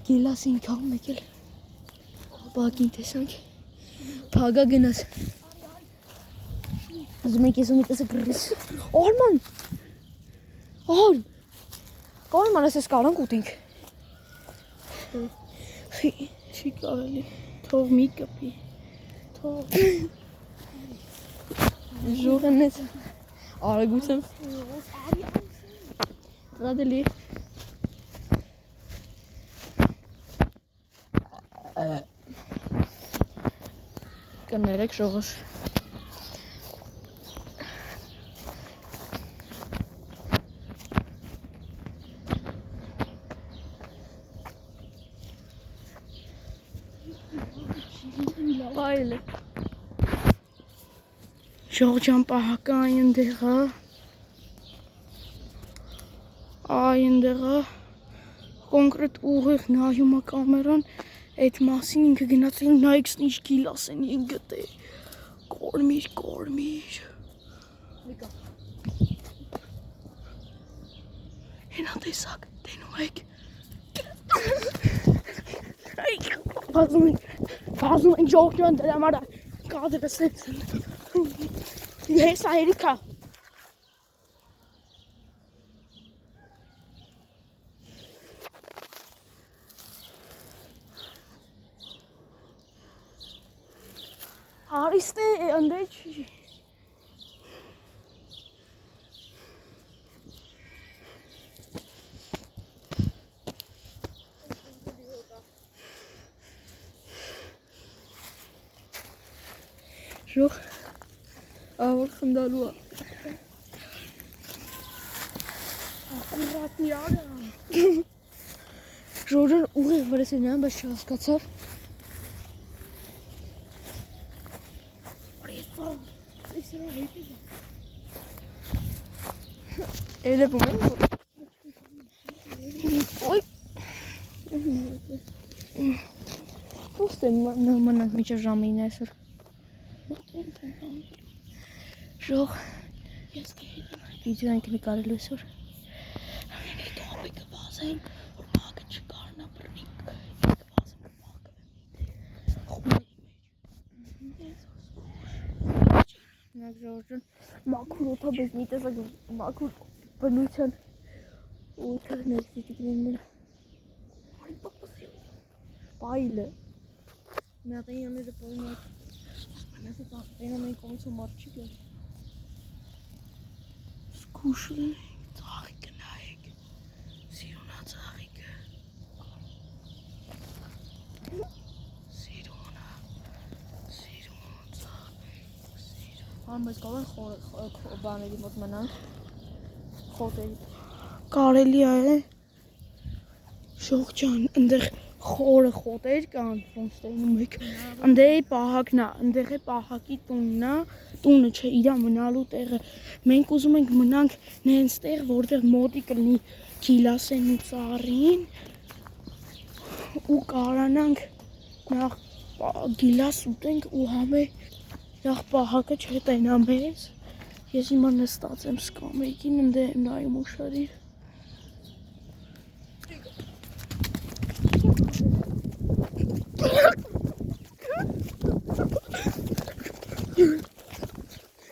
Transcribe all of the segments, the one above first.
Գելասին կան մեկել բակին տեսանք փագա գնաց ուզում եք ես ու միտեսը գրես Արման Արման ես կարանք ուտենք Չի կարելի թող մի կպի թող ժողն ես արագությամբ ռադելի կներեք ժողս Այլ Ժողջան պահակը այնտեղը կոնկրետ ուղիղ նայում է կամերան այդ մասին ինքը գնացել նայեք ինչ գիլաս են ինգտե կորմիր Հենա տեսակ տենում եք Բազում են ժողջան դրա մարա կադրս են Ես այրիկա Հարիստ է ընդե չի Ժող Ավոր խնդալու է Ակուրատ մի արա Ժողջան ուղիղ վրես են նայում, բայց չհասկացավ Էլևում են Ոյ Ոստ է մնանք միջև ժամին այսօր Ժող Ես կհետեմ Վիդեո ենք նկարելու այսօր Այդ հապիկը վազեն որ մագը չկարնա բրնիկ Այդ վազեն որ մագը խումերի մեջ Նակ ժողջան մաքուր օթա bez մի տեսակ մաքուր բնության օթա ներսի տիկնենները Արի պապասի Պայլը Մի հատ այն աները պայլը Մենասը այն ամեն կոմից ու մարդ չի գել Սկուշլ ծաղիկը նայեք Սիրունա ծաղիկը Սիրուն ծաղիկ Համ բայց կավեն բաների մոտ մնանք Խոտերի Կարելի է Ժողջան ընդեղ խորը խոտեր կան ոնց տենում եք ընդեղ պահակն է ընդեղ է պահակի տունն է տունը չէ իրա մնալու տեղը մենք ուզում ենք մնանք նենց տեղ որտեղ մոտի կլինի գիլասեն ու ծառին ու կարանանք նախ գիլաս ուտենք ու համե նախ պահակը չհետենա մեզ ես հիմա նստած եմ սկամեքին ընդեղ եմ նայում ու շարիր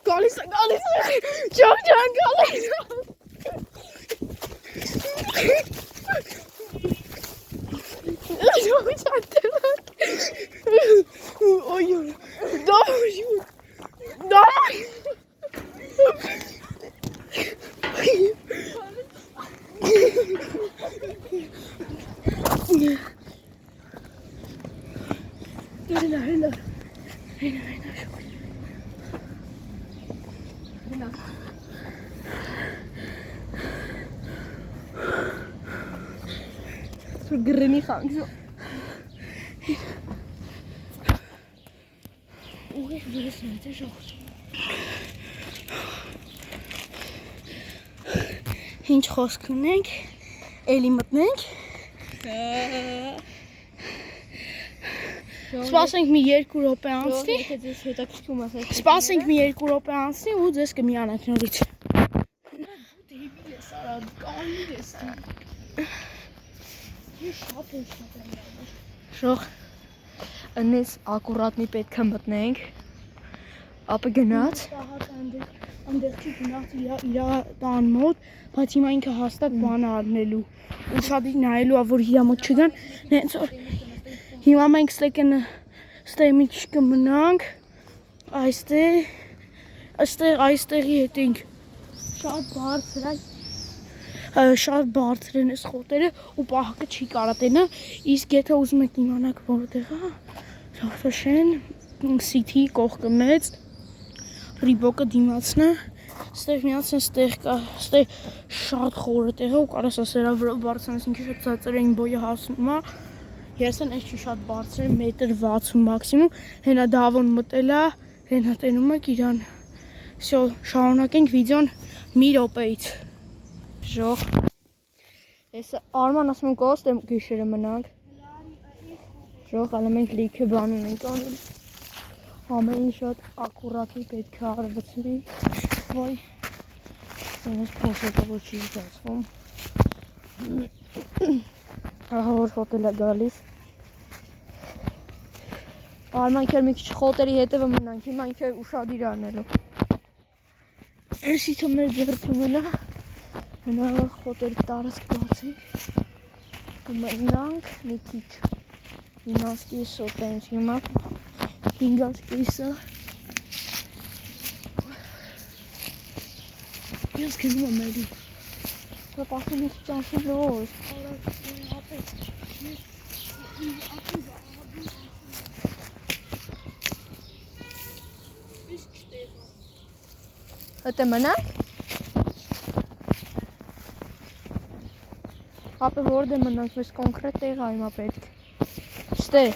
Գալիս է Ժողջան գալիս է Ժողջան տևակ Օյ դայ Հենա Գրնի խանք Ուղիղ վրես մեծ է ժողջ Ինչ խոսք ունենք էլի մտնենք Սպասենք մի 2 րոպե անցնի Սպասենք մի 2 րոպե անցնի ու ձեզ կմիանանք նորից Շող ընես ակուրատնի պետք է մտնենք, ապը գնաց, Անդեղ չի գնաց իրա տան մոտ, բայց հիմա ինքը հաստատ բան արնելու, ու շատ նայելու, որ իրա մոտ չգան, նենց որ հիմա մենք ստեղ մի քիչ կմնանք, այստեղի հետ ենք շատ բարձր են այս խոտերը ու պահակը չի կարա տենա, իսկ եթե ուզում եք իմանաք որտեղ է, Շեն Սիթի կողքը մեծ, Ռիբոկը դիմացնը, ստեղ միացն ստեղ կա, ստեղ շատ խորը տեղ է ու կարաս ասերա վրա բարձրանես ինքը շատ ծածր էին բոյը հասնում է, ես են այս չի շատ բարձր է, 1.60 մաքսիմում, հենա դավոն մտել է, հենա տենում եք իրան, վсё, շարունակենք վիդեոն մի րոպեից, Շող, ես Արման ասում ենք ոստեմ գիշերը մնանք, Շող, ալը մենք լիքը բան ունենք անել, ամեն շատ ակուրատի պետք է արվծվի, վայ, ես փոսոտը որ չի զգացվում, ահա որ խոտել է գալիս, Արման ինքեր մի քիչ խոտերի հետևը մնանք, հիմա ինքեր ուշադիր անելու, Էսիթը մեր ձերքում էլա, հնարավոր խոտերի տարածք բացենք, կմնանք մի քիչ, 9 կիսը տենց հիմա, 5 կիսը, ես կենում եմ էլի, Որ պասում ես ճանսի լոզ, Հըտը մնանք, ապը որդ է մնանք, ես կոնկրետ տեղ այմա պետք, ստեղ,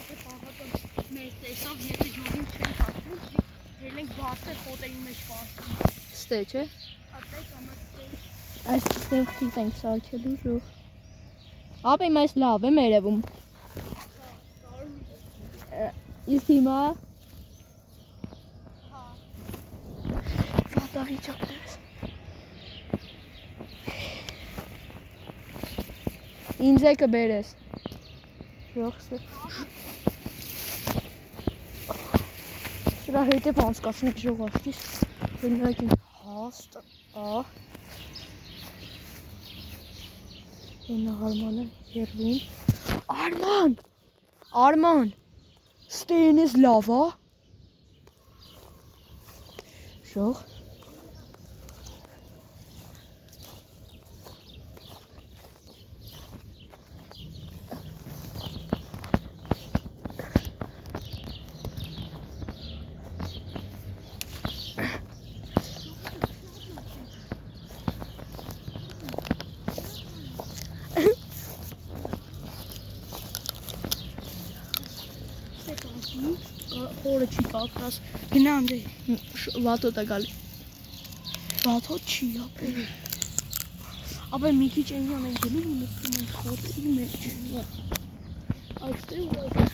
մեր տեսով եթե յոգին չեն հատվում, հել ենք բարձր խոտերի մեջ պաստում, ստեղ չէ, այս ստեղ խիտ ենք սարքելու ժող, ապը իմ այս լավ է մերևում, իսկ հիմա, վատաղի ճապտերս, ինձ է կբերես, ժող ստեղ, Սրա հետև անցկացնեք ժող աշկիս, հենայք են հաստ, Հենա Արմանը երվում, Արման, ստեն ես լավ, Ժող, խորը չի կապրաս, գնամ դե, վատոտ է գալի, վաթոտ չի ապել, ապը մի քիչ այնյան են գնում ու նստում են խոտերի մեջ, այստեղ ու այստեղ,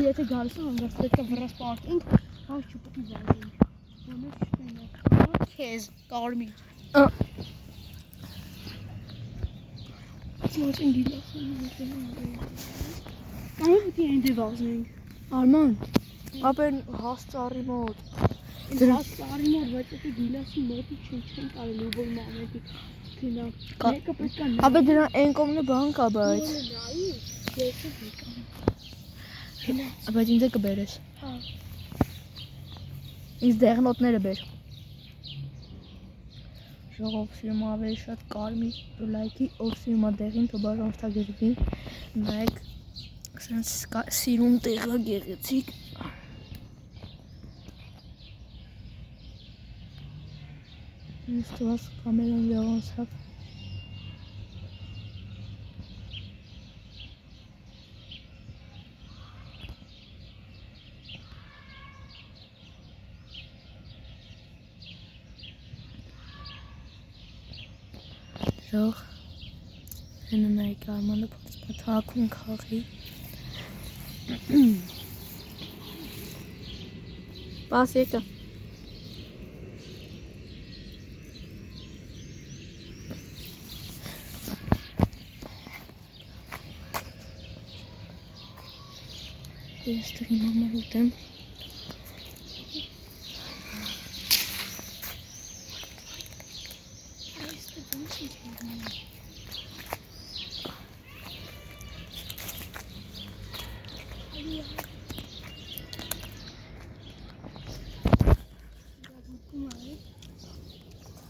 եթե գալիս են հանգարց պետք է վրաս պարտենք, հանք չպտի վազենք, ոներ չտենակ, քեզ, կարմիր, Ես են գիլասն Կամը պտի այն դե վազնենք, Արման, ապեն հաս ծարի մոտ, Դրանց ծարի մոտ, բայց եթե գիլասի մոտի չեն կարելի որ մամետի գնանք, մեկը պետք է ապե դրան են կոմնը բան կա բայց, բայց ինձ է կբերես, ինձ դեղնոտները բեր, Ժող ովսիում ավելի շատ կարմիր լայքի ովսիումա դեղին տոբար որդագերվի, նայք սիրուն տեղը գեղեցիկ, ինձ թվաս կամերան լեղոնցավ, Ժող, հենը նայք Արմանը պոծպա թակում կաղի, Պաս եկը, Ես դրի մամա ուտեմ։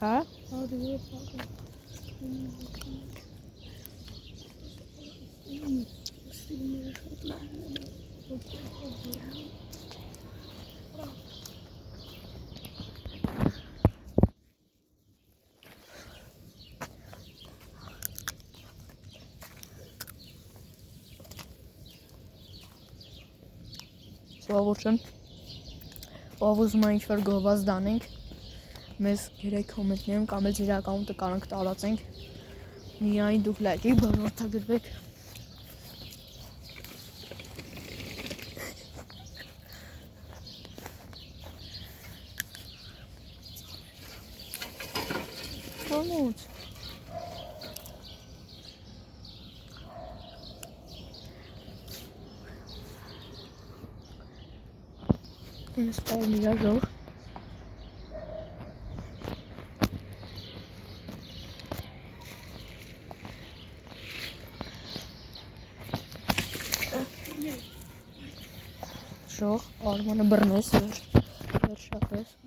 Հա? Սովորություն, ով ուզում է ինչ-որ գովազ դանենք, մեզ գրեք կոմենտներում կամ էլ ձեր ակաունտը կարանք տարածենք, միայն դուք լայքի բանորդագրվեք։ Ոնց։ Ես պարմ իրազող։ Ժող, արմանը բրնես, վերշապես։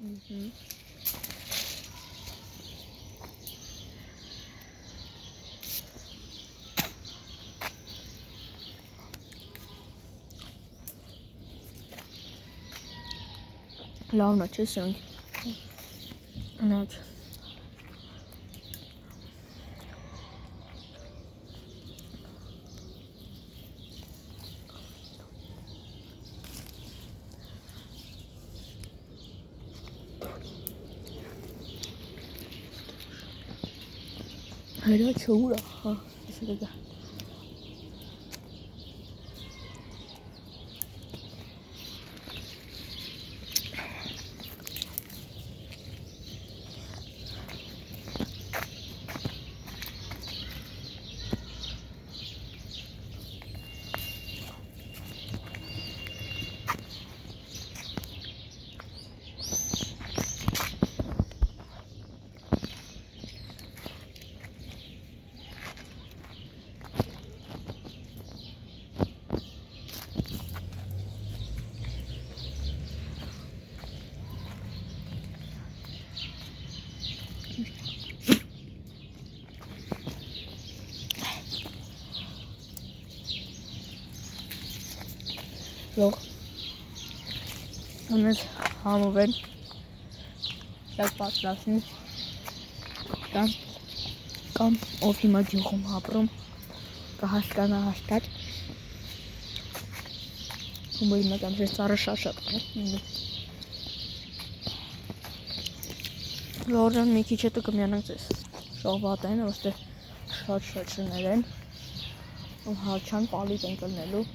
Լավն է, չէ՞ սրանք։ Նայք։ Հայրա չուր է, հա, ես դե։ Լող ամես համով են շատ պատրասին կամ ով հիմա գյուղում ապրում կհասկանա հաստատ ու հիմնական ես ծառը շաշատ Լորան մի քիչ հետո կմիանանք ձեզ շողվատեն ոստե շատ շներ են ու հարչան պալիտ են կլնելու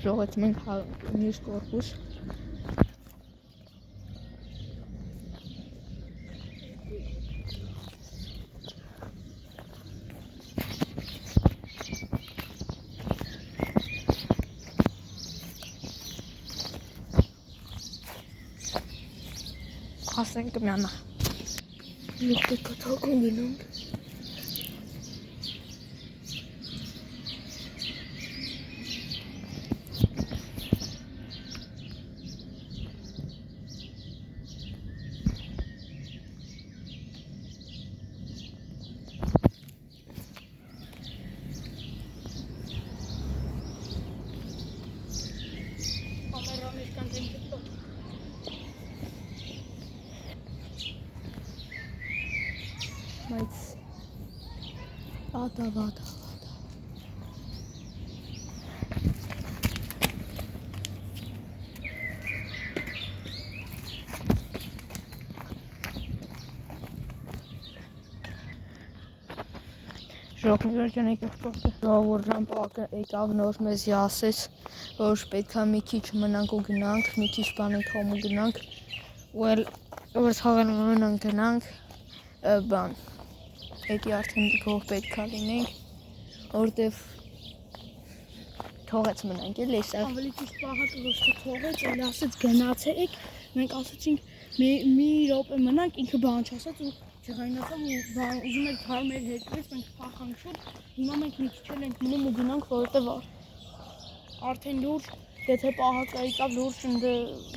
Ժողեց մենք մյուս կորպուս Հասնենք կմյանա Յուղ պետք է թակում գնանք Բայց վատա Ժողնի վերջան եկավ պողտը Ժողորժան պակը եկավ նոր մեզ ասեց որ պետք է մի քիչ մնանք ու գնանք մի քիչ բանենք հոմ ու գնանք ու էլ որ թաղել մնանք գնանք բան Էդի արդեն գող պետք է լինենք, որտեվ թողեց մնանք էլի սա։ Ավելի ճիշտ պահակը ոչ թե թողեց, այլ ասեց գնացեք, մենք ասացինք մի րոպե մնանք, ինքը բան չասաց ու չղայնացավ ու բան ուզում էր գալ մեր հետևից, մենք փախանք շուտ, հիմա մենք մի քիչ էլ ենք մնում ու գնանք, որովհետև արդեն լուրջ, եթե պահակը եկավ լուրջ ընդ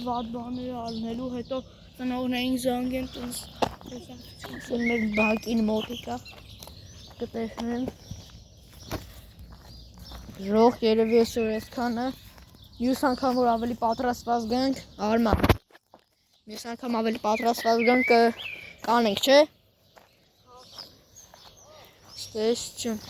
վատ բաներ ալնելու, հետո ծնողներին զանգեն տենց Սա մեր բակին մոտիկա կտեսնեմ։ Ժող երևի այսօր այսքանը։ Մյուս անգամ որ ավելի պատրաստված գանք, Արման։ Մյուս անգամ ավելի պատրաստված գանք կանենք, չէ՞։ Ստես չեմ։